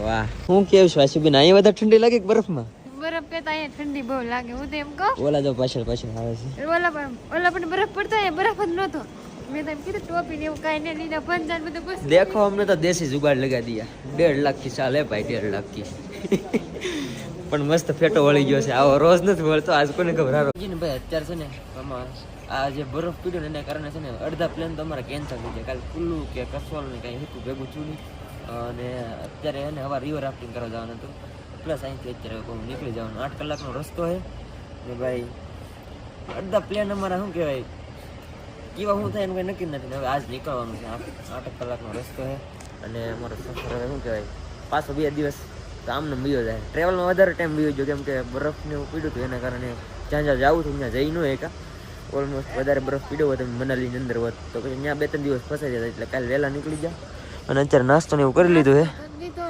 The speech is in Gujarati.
વાહ હું કેવું છું આશુબેન અહીંયા વધારે ઠંડી લાગે કે બરફમાં બરફ કરતા અહીંયા ઠંડી બહુ લાગે હું તો એમ કહું ઓલા જો પાછળ આવે છે ઓલા પણ બરફ પડતો અહીંયા બરફ જ નહોતો મેં તો એમ કીધું ટોપી ને એવું કાંઈ નહીં લીધા પંજાબ બધું બસ देखो हमने तो देसी जुगाड़ लगा दिया 1.5 लाख की साल है भाई 1.5 लाख की પણ મસ્ત ફેટો વળી ગયો છે આવો રોજ નથી વળતો આજ કોને ખબર ને ભાઈ અત્યારે છે ને આમાં આ જે બરફ પીડ્યો ને એના કારણે છે ને અડધા પ્લેન તો અમારા કેન્સલ થઈ ગયા કાલે કુલ્લુ કે કસોલ ને કઈ હતું ભેગું છું નહીં અને અત્યારે એને હવા રિવર રાફ્ટિંગ કરવા જવાનું હતું પ્લસ અહીંથી અત્યારે બહુ નીકળી જવાનું 8 કલાકનો રસ્તો છે ને ભાઈ અડધા પ્લેન અમારા શું કહેવાય કેવા શું થાય એનું કંઈ નક્કી નથી હવે આજ નીકળવાનું છે 8 કલાકનો રસ્તો છે અને અમારો સફર હવે શું કહેવાય પાછો 2 દિવસ તો આમને બીજો જાય ટ્રેવલમાં વધારે ટાઈમ બીજો ગયો કેમ કે બરફને એવું પીડ્યું હતું એના કારણે જ્યાં જ્યાં જવું હતું ત્યાં જઈ ન એકા ઓલમોસ્ટ વધારે બરફ પીડ્યો હોય તો મનાલીની અંદર હોત તો પછી ત્યાં 2-3 દિવસ ફસાઈ જતા એટલે કાલે વહેલા નીકળી જાય અને અત્યારે નાસ્તો ને એવું કરી લીધું છે